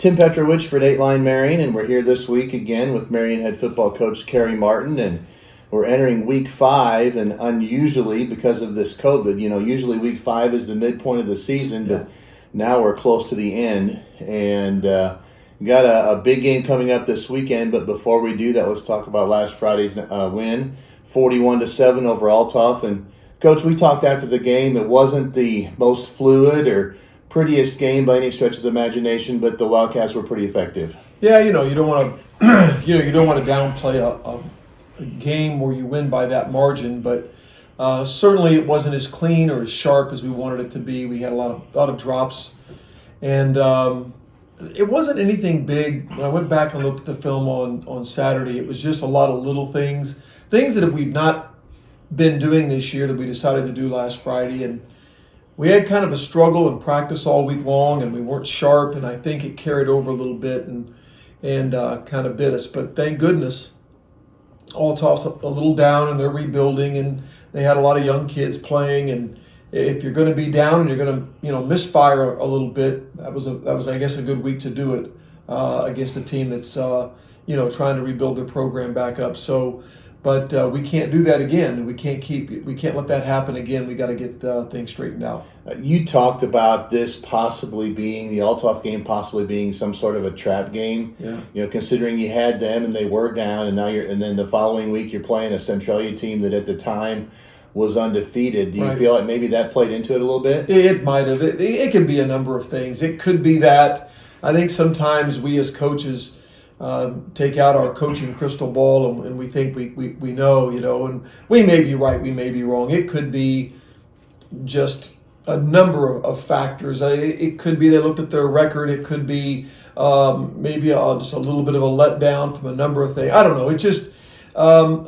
Tim Petrowich for Dateline Marion, and we're here this week again with Marion head football coach Kerry Martin, and we're entering week 5, and unusually because of this COVID, usually week 5 is the midpoint of the season, but now we're close to the end, and got a big game coming up this weekend. But before we do that, let's talk about last Friday's win, 41-7 over Althoff. And Coach, we talked after the game. It wasn't the most fluid or prettiest game by any stretch of the imagination, but the Wildcats were pretty effective. Yeah, you don't want to, you don't want to downplay a game where you win by that margin, but certainly it wasn't as clean or as sharp as we wanted it to be. We had a lot of drops, and it wasn't anything big. When I went back and looked at the film on Saturday, it was just a lot of little things that we've not been doing this year that we decided to do last Friday. And we had kind of a struggle in practice all week long, and we weren't sharp, and I think it carried over a little bit and kind of bit us. But thank goodness, Althoff's a little down, and they're rebuilding, and they had a lot of young kids playing. And if you're going to be down and you're going to misfire a little bit, that was I guess a good week to do it against a team that's trying to rebuild their program back up. So. But we can't do that again. We can't let that happen again. We got to get things straightened out. You talked about this possibly being the Althoff game, possibly being some sort of a trap game. Yeah. Considering you had them and they were down, and then the following week you're playing a Centralia team that at the time was undefeated. Do you feel like maybe that played into it a little bit? It might have. It could be a number of things. It could be that. I think sometimes we as coaches take out our coaching crystal ball and we think we know, and we may be right, we may be wrong. It could be just a number of factors. It could be they looked at their record. It could be maybe just a little bit of a letdown from a number of things. I don't know. It just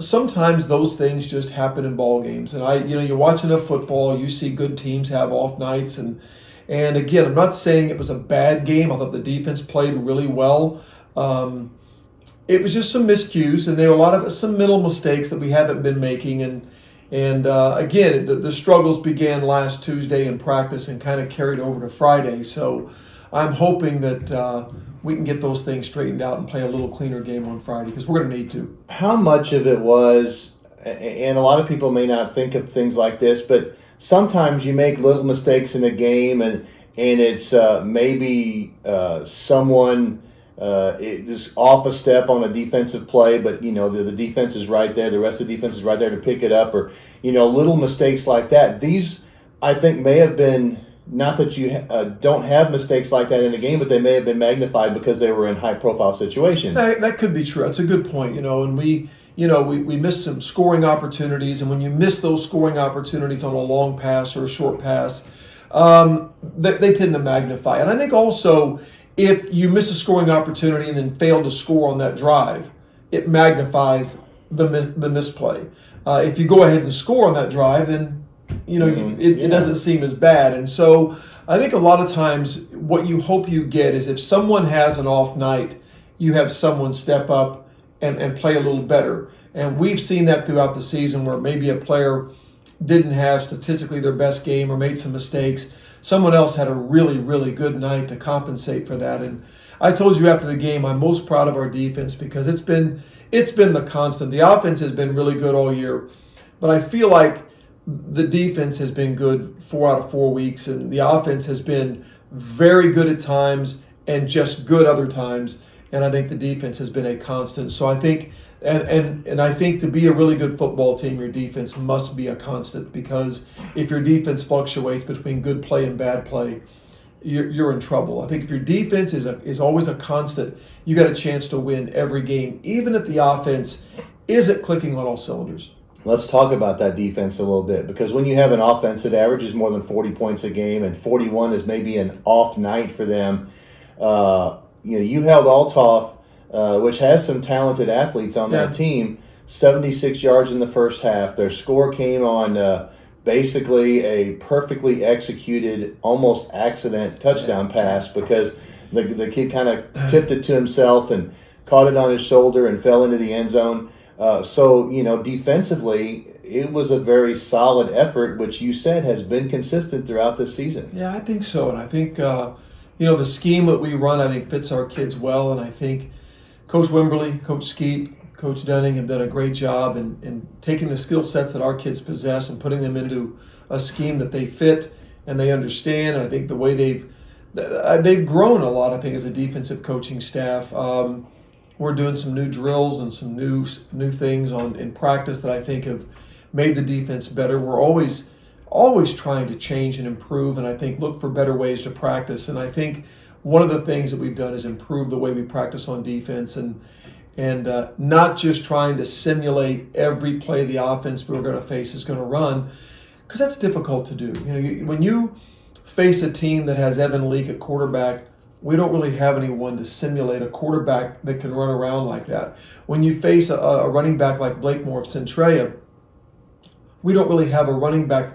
sometimes those things just happen in ball games. And you watch enough football, you see good teams have off nights. And again, I'm not saying it was a bad game. I thought the defense played really well. It was just some miscues, and there were some mental mistakes that we haven't been making. And again, the struggles began last Tuesday in practice and kind of carried over to Friday. So I'm hoping that we can get those things straightened out and play a little cleaner game on Friday, because we're going to need to. How much of it was, and a lot of people may not think of things like this, but sometimes you make little mistakes in a game, and it's maybe someone just off a step on a defensive play, but the defense is right there, the rest of the defense is right there to pick it up, or little mistakes like that. These, I think, may have been, not that you don't have mistakes like that in a game, but they may have been magnified because they were in high profile situations. That could be true. That's a good point. And we missed some scoring opportunities, and when you miss those scoring opportunities on a long pass or a short pass, they tend to magnify. And I think also, if you miss a scoring opportunity and then fail to score on that drive, it magnifies the misplay. If you go ahead and score on that drive, then it doesn't seem as bad. And so I think a lot of times what you hope you get is, if someone has an off night, you have someone step up and play a little better. And we've seen that throughout the season, where maybe a player didn't have statistically their best game or made some mistakes. Someone else had a really, really good night to compensate for that. And I told you after the game, I'm most proud of our defense, because it's been the constant. The offense has been really good all year, but I feel like the defense has been good 4 out of 4 weeks, and the offense has been very good at times and just good other times. And I think the defense has been a constant. So I think, and I think to be a really good football team, your defense must be a constant, because if your defense fluctuates between good play and bad play, you're in trouble. I think if your defense is always a constant, you got a chance to win every game, even if the offense isn't clicking on all cylinders. Let's talk about that defense a little bit, because when you have an offense that averages more than 40 points a game, and 41 is maybe an off night for them, you held Althoff, which has some talented athletes on that team, 76 yards in the first half. Their score came on basically a perfectly executed, almost accident touchdown pass, because the kid kind of tipped it to himself and caught it on his shoulder and fell into the end zone. So defensively, it was a very solid effort, which you said has been consistent throughout this season. Yeah, I think so. And I think, the scheme that we run, I think, fits our kids well. And I think Coach Wimberly, Coach Skeet, Coach Dunning have done a great job in taking the skill sets that our kids possess and putting them into a scheme that they fit and they understand. And I think the way they've grown a lot, I think, as a defensive coaching staff. We're doing some new drills and some new things in practice that I think have made the defense better. We're always trying to change and improve, and I think look for better ways to practice. And I think one of the things that we've done is improve the way we practice on defense and not just trying to simulate every play the offense we're going to face is going to run, because that's difficult to do. When you face a team that has Evan Leak at quarterback, we don't really have anyone to simulate a quarterback that can run around like that. When you face a running back like Blakemore of Centralia, we don't really have a running back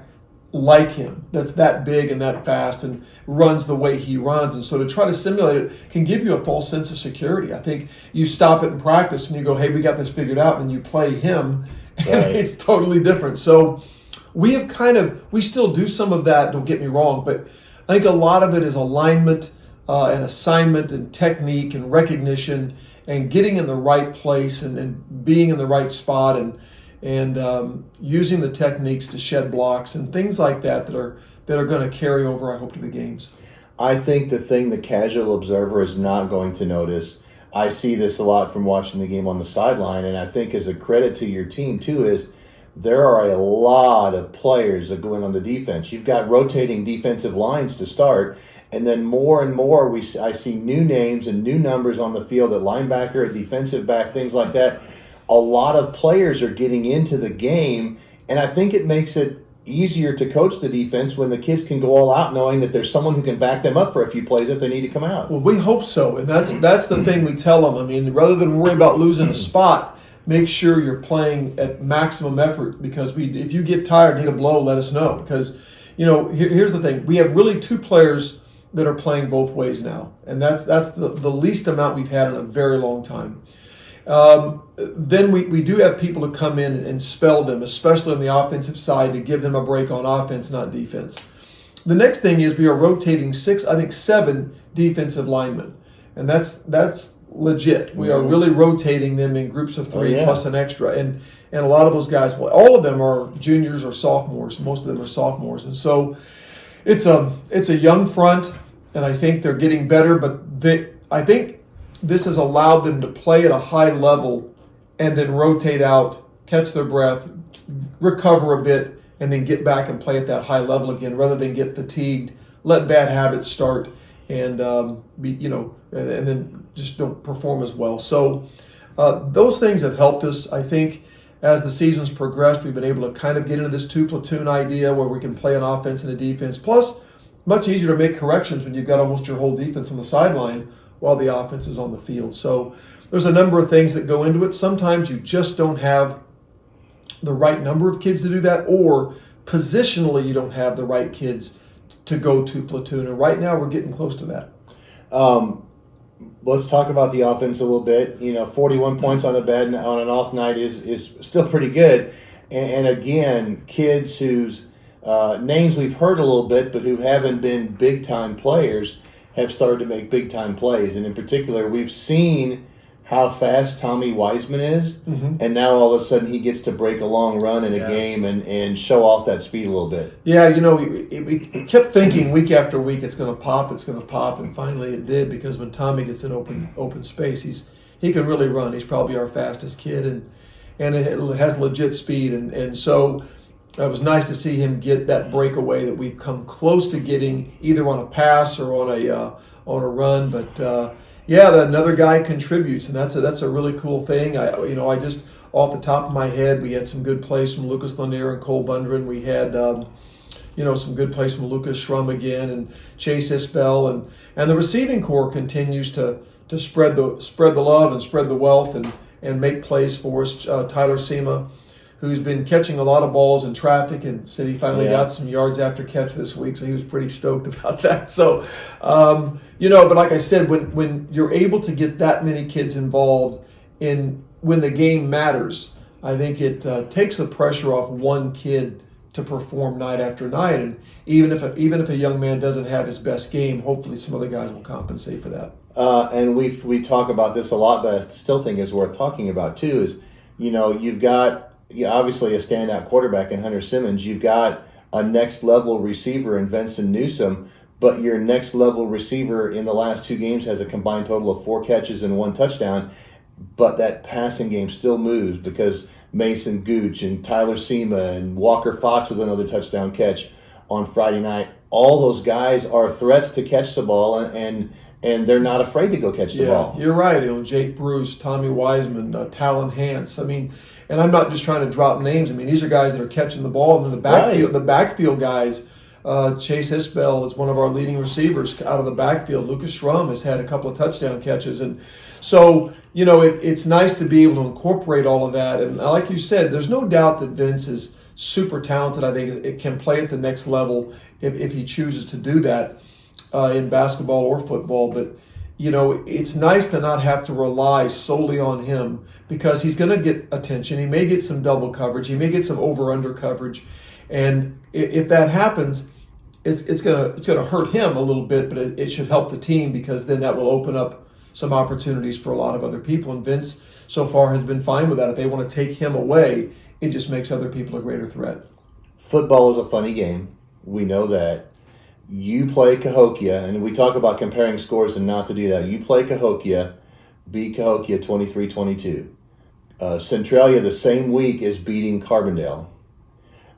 like him that's that big and that fast and runs the way he runs. And so to try to simulate it can give you a false sense of security. I think you stop it in practice and you go, hey, we got this figured out, and you play him, and it's totally different. So we still do some of that, don't get me wrong, but I think a lot of it is alignment and assignment and technique and recognition and getting in the right place and being in the right spot and using the techniques to shed blocks and things like that are going to carry over, I hope, to the games. I think the thing the casual observer is not going to notice, I see this a lot from watching the game on the sideline, and I think as a credit to your team too, is there are a lot of players that go in on the defense. You've got rotating defensive lines to start, and then more and more I see new names and new numbers on the field at linebacker, at defensive back, things like that. A lot of players are getting into the game, and I think it makes it easier to coach the defense when the kids can go all out knowing that there's someone who can back them up for a few plays if they need to come out. Well, we hope so, and that's the thing we tell them. I mean, rather than worry about losing a spot, make sure you're playing at maximum effort, because if you get tired, need a blow, let us know. Because, here's the thing. We have really two players that are playing both ways now, and that's the least amount we've had in a very long time. Then we do have people to come in and spell them, especially on the offensive side, to give them a break on offense, not defense. The next thing is we are rotating 7 defensive linemen, and that's legit. We are really rotating them in groups of 3 plus an extra, and a lot of those guys, well, all of them are juniors or sophomores. Most of them are sophomores, and so it's a young front, and I think they're getting better. But I think this has allowed them to play at a high level and then rotate out, catch their breath, recover a bit, and then get back and play at that high level again, rather than get fatigued, let bad habits start, and and then just don't perform as well. So those things have helped us. I think as the season's progressed, we've been able to kind of get into this 2-platoon idea where we can play an offense and a defense. Plus, much easier to make corrections when you've got almost your whole defense on the sideline while the offense is on the field. So there's a number of things that go into it. Sometimes you just don't have the right number of kids to do that, or positionally you don't have the right kids to go to platoon. And right now we're getting close to that. Let's talk about the offense a little bit. 41 points on an off night is still pretty good. And again, kids whose names we've heard a little bit, but who haven't been big-time players, have started to make big-time plays. And in particular, we've seen how fast Tommy Wiseman is, and now all of a sudden he gets to break a long run in a game and show off that speed a little bit. Yeah, we kept thinking week after week it's going to pop, and finally it did, because when Tommy gets in open space, he can really run. He's probably our fastest kid, and it has legit speed, and so it was nice to see him get that breakaway that we've come close to getting, either on a pass or on a run. But another guy contributes, and that's a really cool thing. I just off the top of my head, we had some good plays from Lucas Lanier and Cole Bundren. We had some good plays from Lucas Schrum again and Chase Isbell, and the receiving corps continues to spread the love and spread the wealth and make plays for us. Tyler Sema, who's been catching a lot of balls in traffic, and said he finally got some yards after catch this week, so he was pretty stoked about that. So, but like I said, when you're able to get that many kids involved when the game matters, I think it takes the pressure off one kid to perform night after night. And even if a young man doesn't have his best game, hopefully some other guys will compensate for that. And we talk about this a lot, but I still think it's worth talking about too. Is you've got obviously a standout quarterback in Hunter Simmons. You've got a next level receiver in Vincent Newsome, but your next level receiver in the last 2 games has a combined total of 4 catches and 1 touchdown. But that passing game still moves because Mason Gooch and Tyler Seema and Walker Fox with another touchdown catch on Friday night. All those guys are threats to catch the ball, and they're not afraid to go catch the ball. You're right. Jake Bruce, Tommy Wiseman, Talon Hance. And I'm not just trying to drop names. These are guys that are catching the ball. And then the backfield guys, Chase Isbell is one of our leading receivers out of the backfield. Lucas Schrum has had a couple of touchdown catches. And so, it's nice to be able to incorporate all of that. And like you said, there's no doubt that Vince is super talented. I think it can play at the next level if he chooses to do that in basketball or football. But, it's nice to not have to rely solely on him because he's going to get attention. He may get some double coverage. He may get some over-under coverage. And if that happens, it's gonna hurt him a little bit, but it should help the team because then that will open up some opportunities for a lot of other people. And Vince so far has been fine with that. If they want to take him away, it just makes other people a greater threat. Football is a funny game. We know that. You play Cahokia, and we talk about comparing scores and not to do that. You play Cahokia, beat Cahokia 23-22. Centralia the same week is beating Carbondale.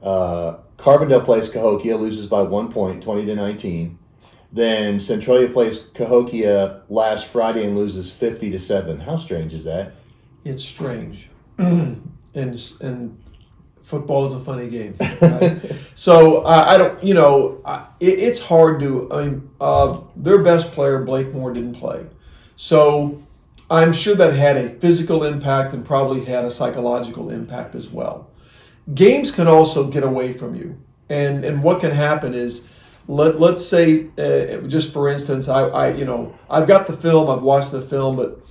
Carbondale plays Cahokia, loses by 1 point, 20-19. Then Centralia plays Cahokia last Friday and loses 50-7. How strange is that? It's strange, and football is a funny game. Right? So I don't, it's hard to. Their best player Blake Moore didn't play, so I'm sure that had a physical impact and probably had a psychological impact as well. Games can also get away from you, and what can happen is, let's say, just for instance, I've got the film, I've watched the film, but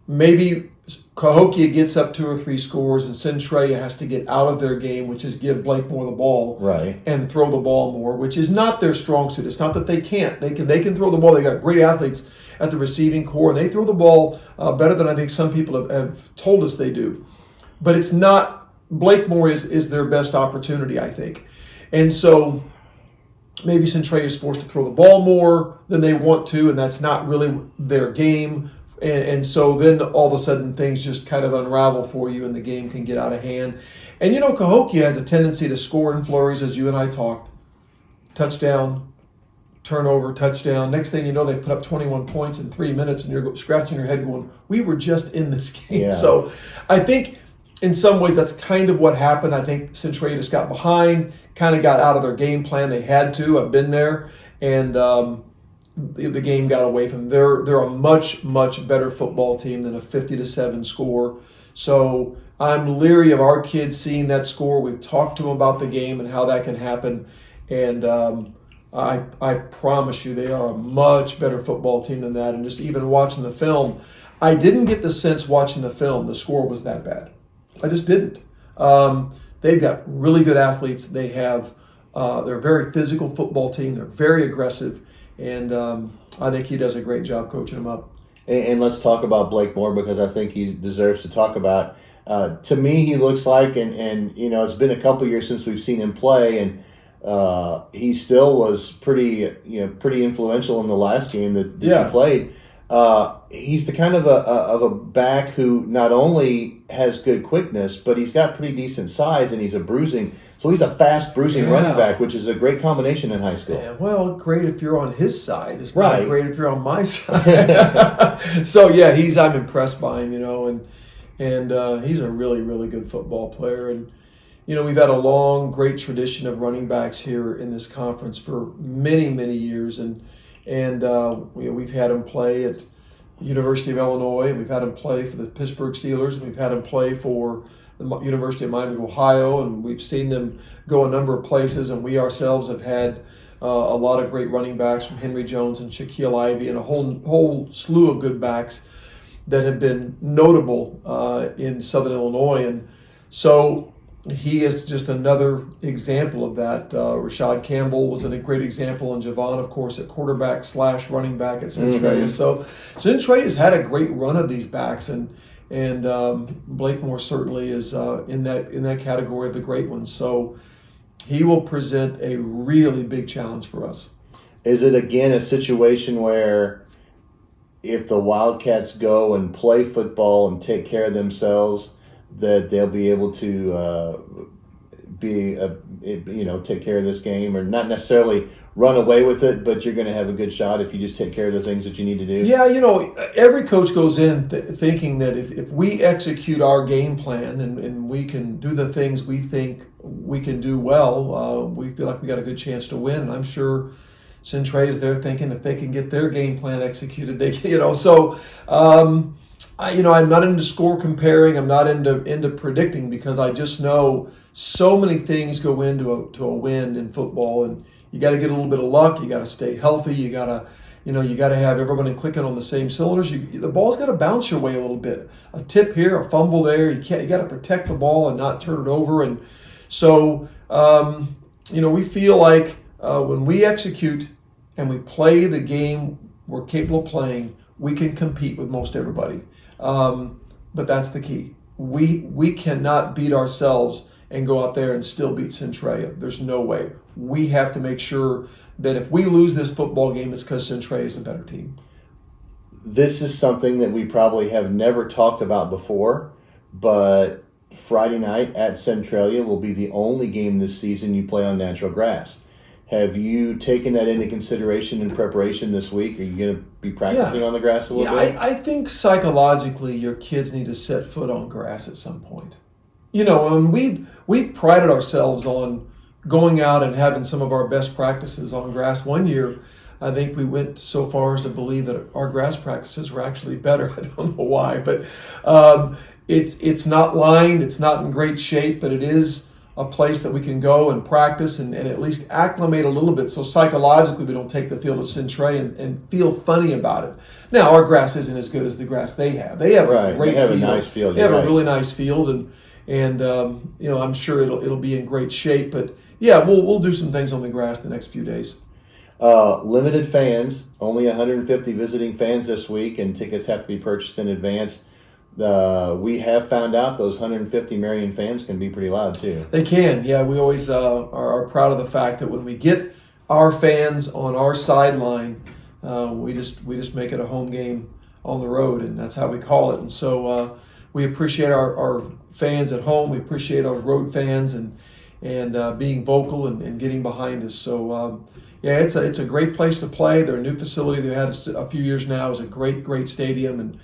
maybe Cahokia gets up 2 or 3 scores, and Centralia has to get out of their game, which is give Blake Moore the ball, right, and throw the ball more, which is not their strong suit. It's not that they can't; they can throw the ball. They got great athletes at the receiving core, and they throw the ball better than I think some people have told us they do. But it's not. Blake Moore is their best opportunity, I think. And so maybe Centralia is forced to throw the ball more than they want to, and that's not really their game. And so then all of a sudden things just kind of unravel for you and the game can get out of hand. And Cahokia has a tendency to score in flurries, as you and I talked. Touchdown, turnover, touchdown. Next thing you know, they put up 21 points in 3 minutes, and you're scratching your head going, we were just in this game. Yeah. So I think in some ways, that's kind of what happened. I think Centralia just got behind, kind of got out of their game plan. They had to. I've been there, and the game got away from them. They're a much, much better football team than a 50-7 score. So I'm leery of our kids seeing that score. We've talked to them about the game and how that can happen, and I promise you they are a much better football team than that. And just even watching the film, I didn't get the sense watching the film the score was that bad. I just didn't. They've got really good athletes. They're a very physical football team. They're very aggressive, and I think he does a great job coaching them up. And let's talk about Blake Moore because I think he deserves to talk about. To me, he looks like, and it's been a couple years since we've seen him play, and he still was pretty influential in the last game that he played. He's the kind of a back who not only has good quickness, but he's got pretty decent size, and he's a fast bruising running back, which is a great combination in high school. Yeah, well, great if you're on his side. It's right. Not great if you're on my side. So yeah, I'm impressed by him, and he's a really, really good football player. And we've had a long, great tradition of running backs here in this conference for many, many years, and we've had him play at University of Illinois, and we've had him play for the Pittsburgh Steelers, and we've had him play for the University of Miami of Ohio, and we've seen them go a number of places, and we ourselves have had a lot of great running backs from Henry Jones and Shaquille Ivy and a whole slew of good backs that have been notable in Southern Illinois. And so he is just another example of that. Rashad Campbell was a great example, and Javon, of course, at quarterback / running back at Centralia. So Centralia's had a great run of these backs, and Blakemore certainly is in that category of the great ones. So he will present a really big challenge for us. Is it again a situation where if the Wildcats go and play football and take care of themselves, that they'll be able to take care of this game, or not necessarily run away with it, but you're going to have a good shot if you just take care of the things that you need to do? Yeah, every coach goes in thinking that if we execute our game plan and we can do the things we think we can do well, we feel like we got a good chance to win. And I'm sure Centralia is there thinking if they can get their game plan executed, they can, So, I'm not into score comparing. I'm not into predicting, because I just know so many things go into a win in football, and you got to get a little bit of luck. You got to stay healthy. You got to have everybody clicking on the same cylinders. The ball's got to bounce your way a little bit. A tip here, a fumble there. You got to protect the ball and not turn it over. And so, we feel like when we execute and we play the game we're capable of playing, we can compete with most everybody. But that's the key. We cannot beat ourselves and go out there and still beat Centralia. There's no way. We have to make sure that if we lose this football game, it's because Centralia is a better team. This is something that we probably have never talked about before, but Friday night at Centralia will be the only game this season you play on natural grass. Have you taken that into consideration in preparation this week? Are you going to be practicing on the grass a little bit? I think psychologically your kids need to set foot on grass at some point. And we've prided ourselves on going out and having some of our best practices on grass. One year, I think we went so far as to believe that our grass practices were actually better. I don't know why, but it's not lined, it's not in great shape, but it is a place that we can go and practice and at least acclimate a little bit, so psychologically we don't take the field at Centralia and feel funny about it. Now, our grass isn't as good as the grass they have. They have a great field. A nice field. They have a really nice field, and I'm sure it'll be in great shape. But yeah, we'll do some things on the grass the next few days. Limited fans, only 150 visiting fans this week, and tickets have to be purchased in advance. We have found out those 150 Marion fans can be pretty loud too. They can, yeah. We always are proud of the fact that when we get our fans on our sideline, we just make it a home game on the road, and that's how we call it. And so we appreciate our fans at home. We appreciate our road fans and being vocal and getting behind us. So it's a great place to play. Their new facility they had a few years now is a great stadium, and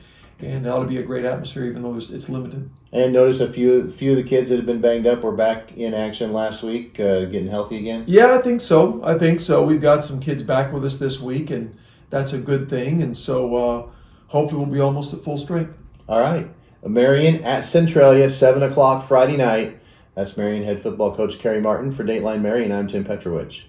it ought to be a great atmosphere, even though it's limited. And notice a few of the kids that have been banged up were back in action last week, getting healthy again. Yeah, I think so. We've got some kids back with us this week, and that's a good thing. And so hopefully we'll be almost at full strength. All right. Marion at Centralia, 7 o'clock Friday night. That's Marion head football coach Kerry Martin. For Dateline Marion, I'm Tim Petrowich.